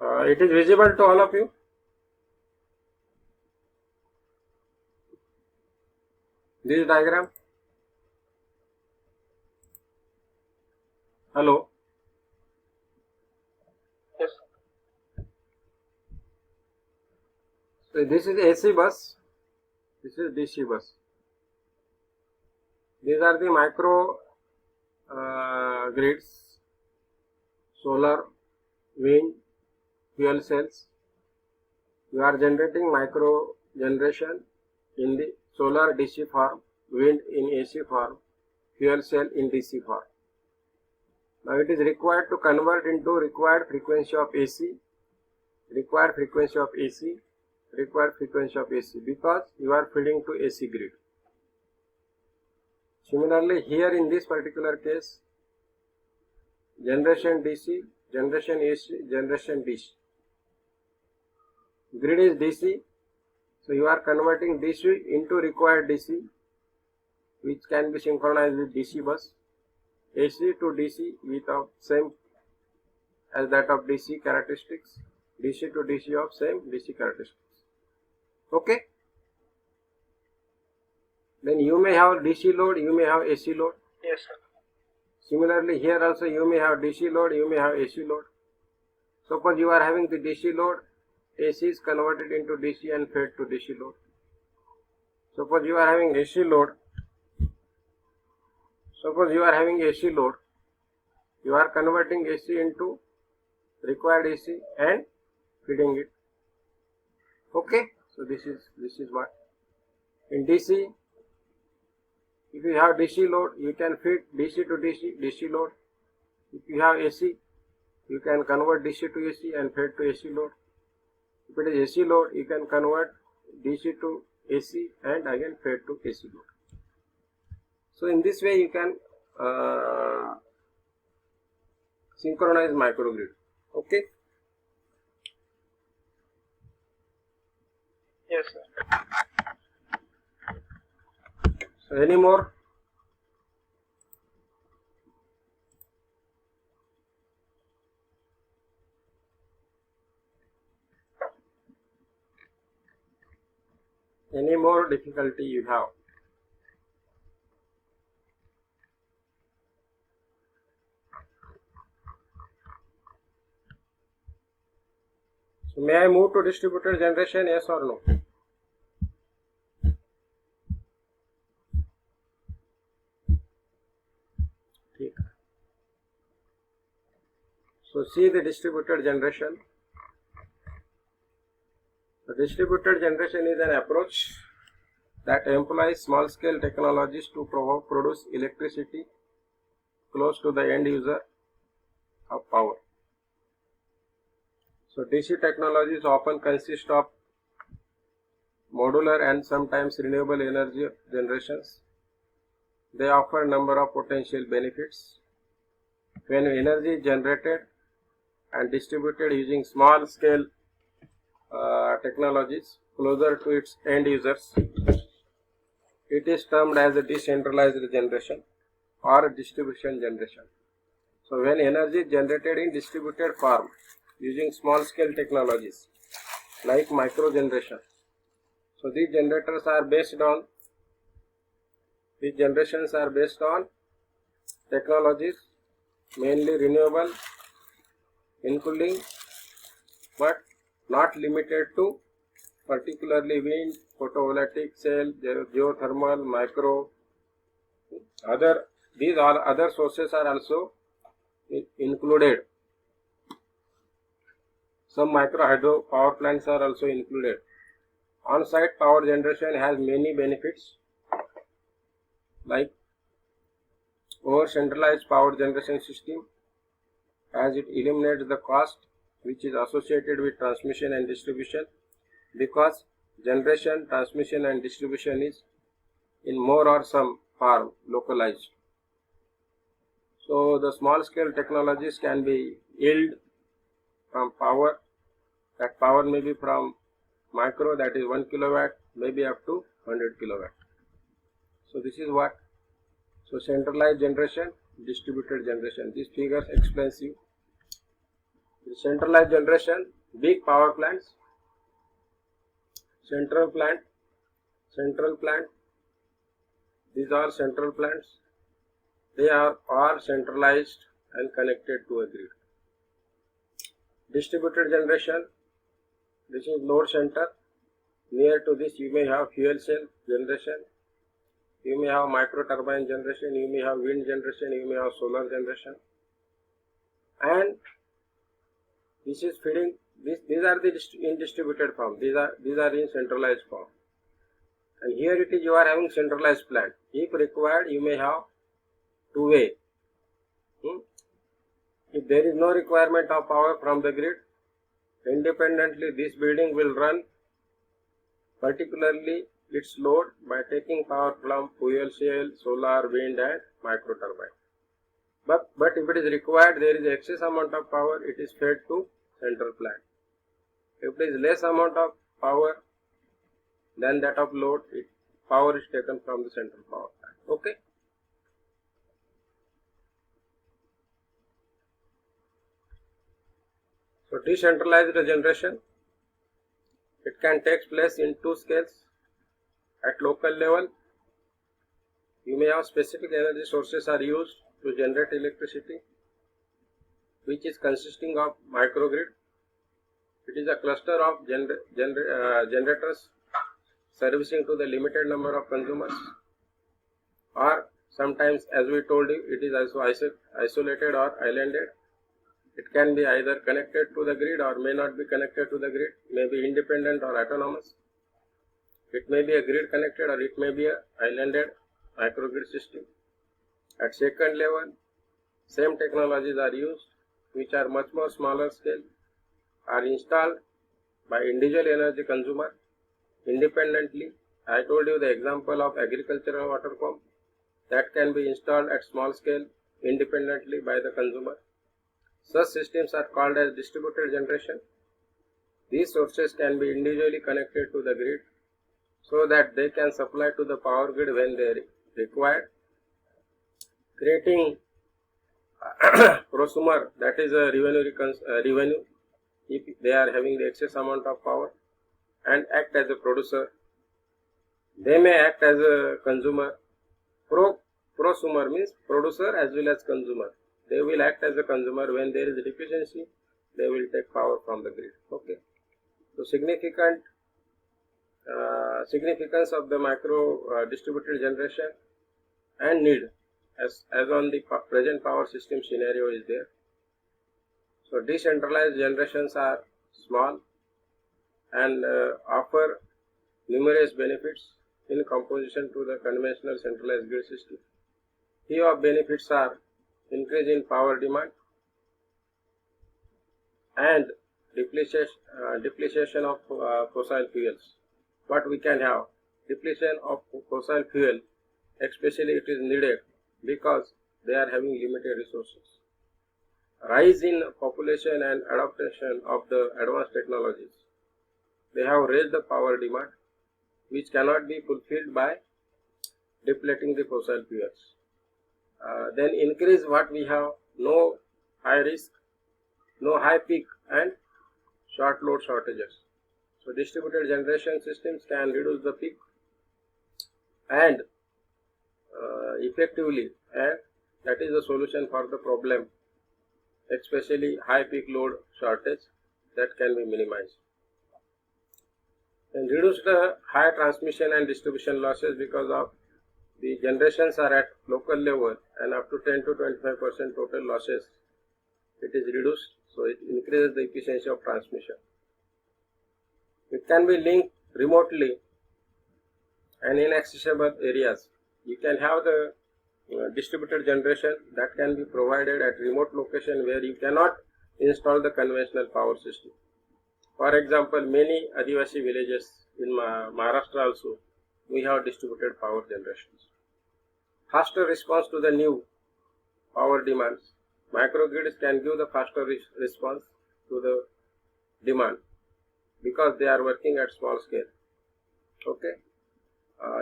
It is visible to all of you. This diagram. Hello. Yes. So this is AC bus. This is DC bus. These are the micro grids, solar, wind, fuel cells. You are generating micro generation in the solar DC form, wind in AC form, fuel cell in DC form. Now it is required to convert into required frequency of AC, required frequency of AC, required frequency of AC, because you are feeding to AC grid. Similarly, here in this particular case, generation DC, generation AC, generation DC. Grid is DC, so you are converting DC into required DC, which can be synchronized with DC bus. AC to DC with of same as that of DC characteristics, DC to DC of same DC characteristics. Okay. Then you may have DC load, you may have AC load. Yes, sir. Similarly, here also you may have DC load, you may have AC load. Suppose you are having the DC load, AC is converted into DC and fed to DC load. Suppose you are having AC load, you are converting AC into required AC and feeding it. Okay, so this is what. In DC, if you have DC load, you can feed DC to DC load. If you have AC, you can convert DC to AC and feed to AC load. If it is AC load, you can convert DC to AC and again fed to AC load. So in this way you can synchronize microgrid. Okay. Yes, sir. So any more? Any more difficulty you have? So may I move to distributed generation, yes or no? So see the distributed generation. The distributed generation is an approach that employs small scale technologies to produce electricity close to the end user of power. So DC technologies often consist of modular and sometimes renewable energy generations. They offer a number of potential benefits. When energy is generated and distributed using small scale technologies closer to its end users, it is termed as a decentralized generation or distribution generation. So when energy is generated in distributed form using small scale technologies like micro generation, so these generations are based on technologies mainly renewable, including but not limited to particularly wind, photovoltaic cell, geothermal, micro. These all other sources are also included. Some micro hydro power plants are also included. On-site power generation has many benefits, like over centralized power generation system, as it eliminates the cost which is associated with transmission and distribution, because generation, transmission and distribution is in more or some form localized. So the small scale technologies can be yield from power. That power may be from micro, that is 1 kilowatt, maybe up to 100 kilowatt. So this is what. So centralized generation, distributed generation. These figures explains you. Centralized generation, big power plants, central plant, these are central plants. They are all centralized and connected to a grid. Distributed generation, this is load center. Near to this you may have fuel cell generation, you may have micro turbine generation, you may have wind generation, you may have solar generation, and this is feeding. These are the in distributed form. These are in centralized form. And here it is, you are having centralized plant. If required, you may have two-way. If there is no requirement of power from the grid, independently this building will run particularly its load by taking power from fuel cell, solar, wind and micro turbine. But if it is required, there is excess amount of power, it is fed to central plant. If there is less amount of power than that of load, power is taken from the central power plant. Okay. So decentralized generation, it can take place in two scales. At local level, you may have specific energy sources are used to generate electricity, which is consisting of microgrid. It is a cluster of generators servicing to the limited number of consumers, or sometimes, as we told you, it is also isolated or islanded. It can be either connected to the grid or may not be connected to the grid, may be independent or autonomous. It may be a grid connected or it may be a islanded microgrid system. At second level, same technologies are used, which are much more smaller scale, are installed by individual energy consumer independently. I told you the example of agricultural water pump that can be installed at small scale independently by the consumer. Such systems are called as distributed generation. These sources can be individually connected to the grid so that they can supply to the power grid when they are required, creating prosumer, that is a revenue if they are having the excess amount of power, and act as a producer. They may act as a consumer. Prosumer means producer as well as consumer. They will act as a consumer. When there is deficiency, they will take power from the grid. Okay. So significance of the micro distributed generation and need as on the present power system scenario is there. So decentralized generations are small and offer numerous benefits in comparison to the conventional centralized grid system. Few of benefits are increase in power demand and depletion of fossil fuels. What we can have? Depletion of fossil fuel, especially it is needed because they are having limited resources. Rise in population and adaptation of the advanced technologies. They have raised the power demand, which cannot be fulfilled by depleting the fossil fuels. Then increase what we have, no high risk, no high peak and short load shortages. So distributed generation systems can reduce the peak and effectively, and that is the solution for the problem, especially high peak load shortage, that can be minimized. And reduce the high transmission and distribution losses because of the generations are at local level and up to 10 to 25% total losses, it is reduced, so it increases the efficiency of transmission. It can be linked remotely and inaccessible areas. You can have the distributed generation that can be provided at remote location where you cannot install the conventional power system. For example, many Adivasi villages in Maharashtra also, we have distributed power generations. Faster response to the new power demands. Microgrids can give the faster response to the demand because they are working at small scale. Okay.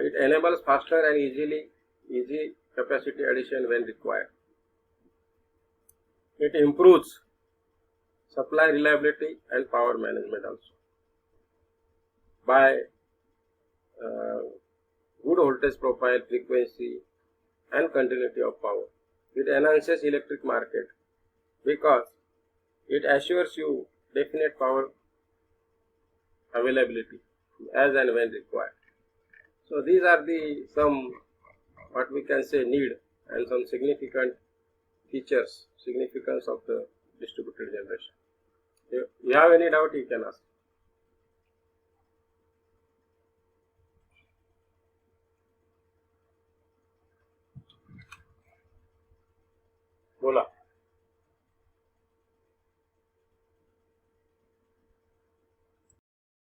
It enables faster and easy capacity addition when required. It improves supply reliability and power management also. By good voltage profile, frequency and continuity of power, it enhances electric market because it assures you definite power availability as and when required. So these are the some what we can say need and some significant features, significance of the distributed generation. If you have any doubt, you can ask. बोला.